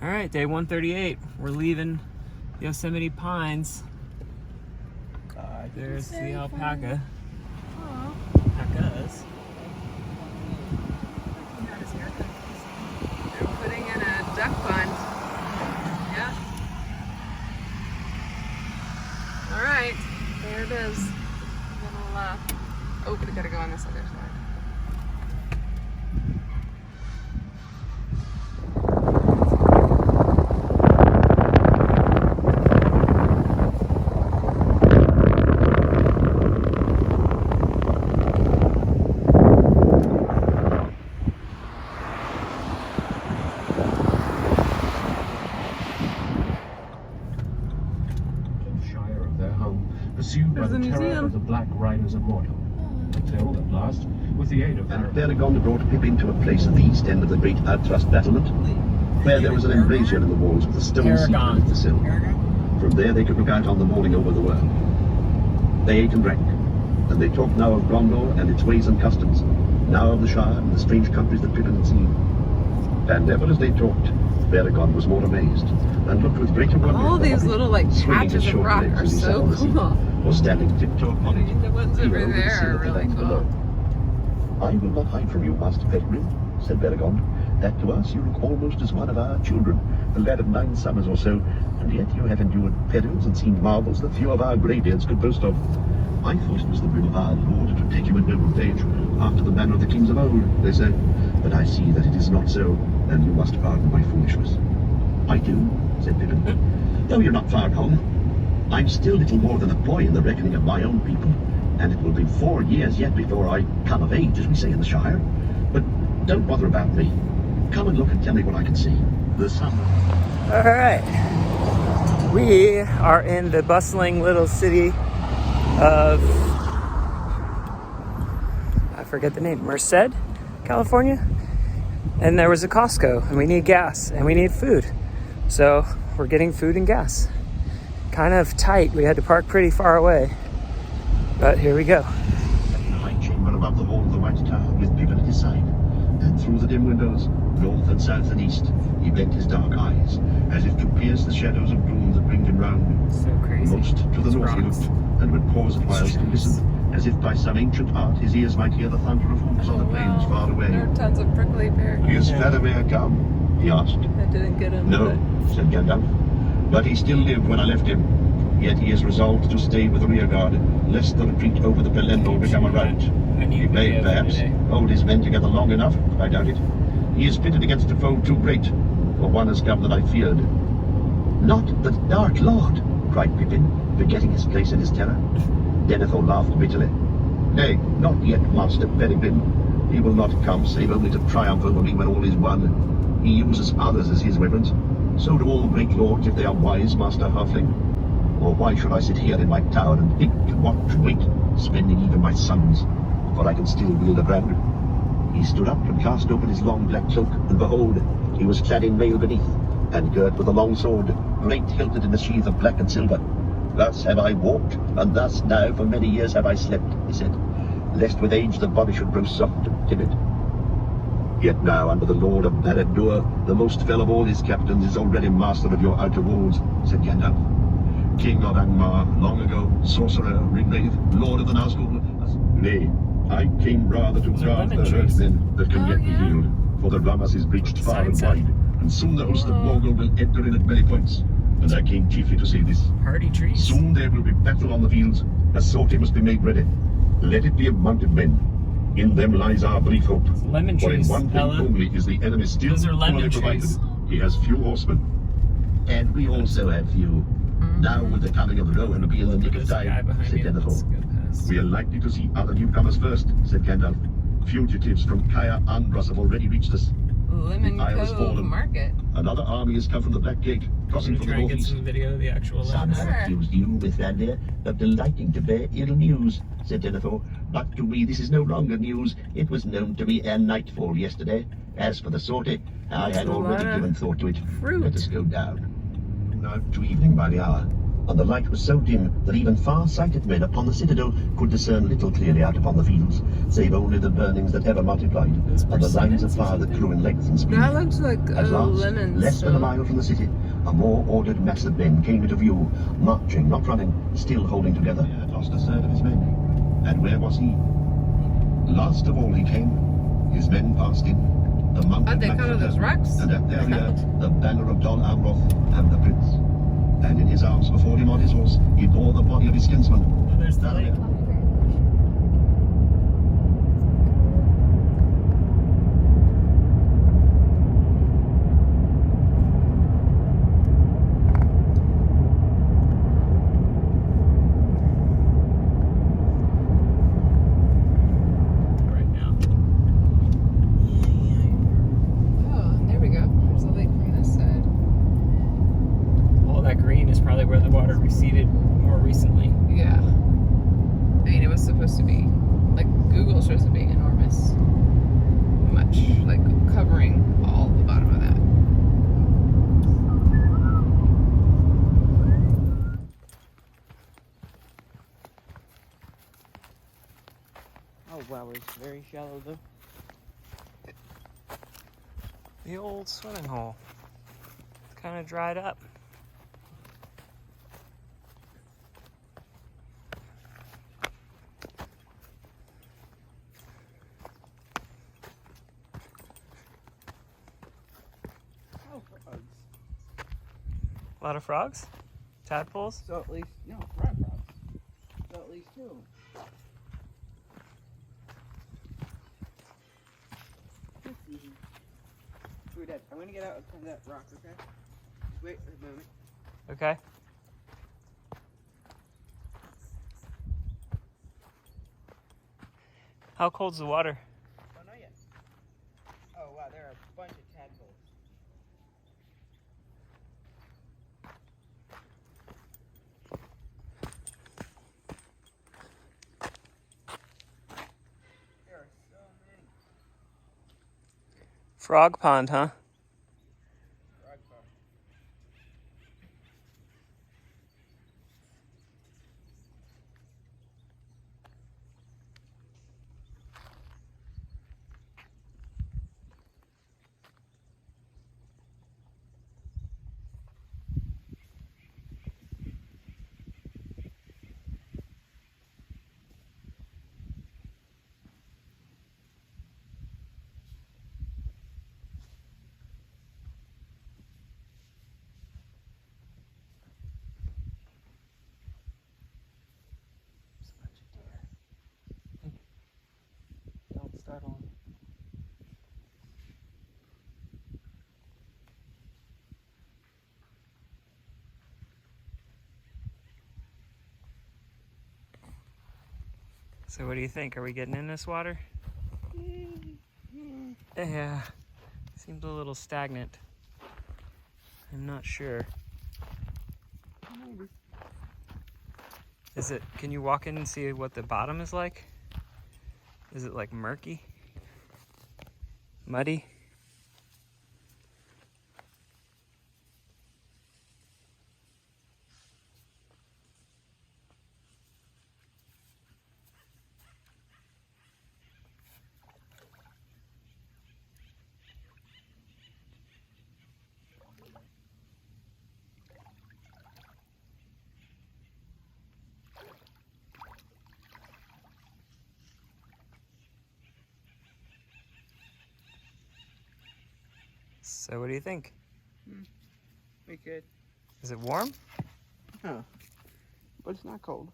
All right, day 138. We're leaving Yosemite Pines. There's the alpaca. Alpacas. They're putting in a duck pond. Yeah. All right, there it is. Little, oh, we gotta go on this other side. Pursued by the terror of the black riders of Mordor, until at last, with the aid of and Beregond brought Pippin to a place at the east end of the great Outthrust battlement, where there was an embrasure in the walls with a stone seat beneath the sill. From there they could look out on the morning over the world. They ate and drank, and they talked now of Gondor and its ways and customs, now of the Shire and the strange countries that Pippin had seen. And ever as they talked, Beregond was more amazed, and looked with greater wonder. All these little like swinging his patches of short rock legs are as he sat so on the seat, cool. or standing tiptoe upon it. The ones even over over the there sea are that really lands cool. below. I will not hide from you, Master Peregrine, said Beregond, that to us you look almost as one of our children, a lad of 9 summers or so, and yet you have endured perils and seen marvels that few of our greybeards could boast of. I thought it was the will of our Lord to take you in noble age, after the manner of the kings of old, they said, but I see that it is not so, and you must pardon my foolishness. I do, said Pippin, though you're not far home. I'm still little more than a boy in the reckoning of my own people, and it will be 4 years yet before I come of age, as we say in the Shire. But don't bother about me. Come and look and tell me what I can see. The sun. All right. We are in the bustling little city of, I forget the name, Merced, California. And there was a Costco, and we need gas, and we need food. So we're getting food and gas. Kind of tight. We had to park pretty far away. But here we go. In the high chamber above the hall of the White Tower, with Pippin at his side, and through the dim windows, north and south and east, he bent his dark eyes, as if to pierce the shadows of gloom that ringed him round. So crazy. Most to the north he Rocks. looked, and would pause at whiles to listen, as if by some ancient art his ears might hear the thunder of hoofs on the plains far away. There are tons of prickly pear. Is Faramir come? He asked. That didn't get him. No, said Gandalf, but he still lived when I left him. Yet he is resolved to stay with the rear guard, lest the retreat over the Pelennor become a rout. He may, perhaps, hold his men together long enough, but I doubt it. He is pitted against a foe too great, for one has come that I feared. Not the Dark Lord, cried Pippin, forgetting his place in his terror. Denethor laughed bitterly. Nay, not yet, Master Peregrine. He will not come save only to triumph over me when all is won. He uses others as his weapons. So do all great lords if they are wise, Master Halfling. Or why should I sit here in my tower and think, watch, wait, spending even my sons, for I can still wield a brand? He stood up and cast open his long black cloak, and behold, he was clad in mail beneath, and girt with a long sword, great hilted in a sheath of black and silver. Thus have I walked, and thus now for many years have I slept, he said, lest with age the body should grow soft and timid. Yet now under the Lord of Barad-dûr, the most fell of all his captains, is already master of your outer walls, said Gandalf. King of Angmar, long ago, sorcerer, ringwraith, lord of the Nazgûl. Nay, I came rather to guard the earthmen that can yet be healed, for the Ramas is breached far and wide, and soon the host of Morgul will enter in at many points. And I came chiefly to say this. Hardy trees. Soon there will be battle on the fields, a sortie must be made ready. Let it be of mounted men. In them lies our brief hope. Lemon For in trees, one thing only is the enemy still Those are lemon poorly provided. trees. He has few horsemen. And we also have few. Now with the coming of Rowan will be in the nick of time, said Denethor. We are likely to see other newcomers first, said Gandalf. Fugitives from Caer Andros have already reached us. Lemon Cove Cove Market. Another army has come from the Black Gate, crossing from the Try and get northeast. some video of the actual Some lemons. have accused you, Miss Vandir, of delighting to bear ill news, said Denethor. But to me this is no longer news. It was known to me ere nightfall yesterday. As for the sortie, I had already given thought to it. Fruit. Let us go down. Now to evening by the hour. and the light was so dim that even far-sighted men upon the citadel could discern little clearly out upon the fields, save only the burnings that ever multiplied, and the lines of fire that grew in length and speed. That looks like At last, lemons. less than a mile from the city, a more ordered mass of men came into view, marching, not running, still holding together. He had lost a third of his men. And where was he? Last of all he came. His men passed in. The monk How'd they cut all those rocks? and at their rear, the banner of Don Amroth and the prince. And in his arms, before him on his horse, he bore the body of his kinsman. Oh, there's the lake. Right now. Oh, there we go. There's the lake from this side. All that green is probably where the water receded more recently. Yeah. I mean, it was supposed to be, like, Google shows it being enormous. Much, like, covering all the bottom of that. Oh wow, it's very shallow though. The old swimming hole. It's kind of dried up. Oh, frogs. A lot of frogs? Tadpoles? So at least, no, frog frogs. So at least two. Dad, I'm gonna get out of that rock, okay? Just wait for a moment. Okay. How cold's the water? Oh, not yet. Oh, wow, there are a bunch of tadpoles. There are so many. Frog pond, huh? Frog pond. Don't startle them. So what do you think? Are we getting in this water? Yeah, seems a little stagnant. I'm not sure. Maybe. Is it, can you walk in and see what the bottom is like? Is it like murky? Muddy? So what do you think? We could. Is it warm? Oh. But it's not cold.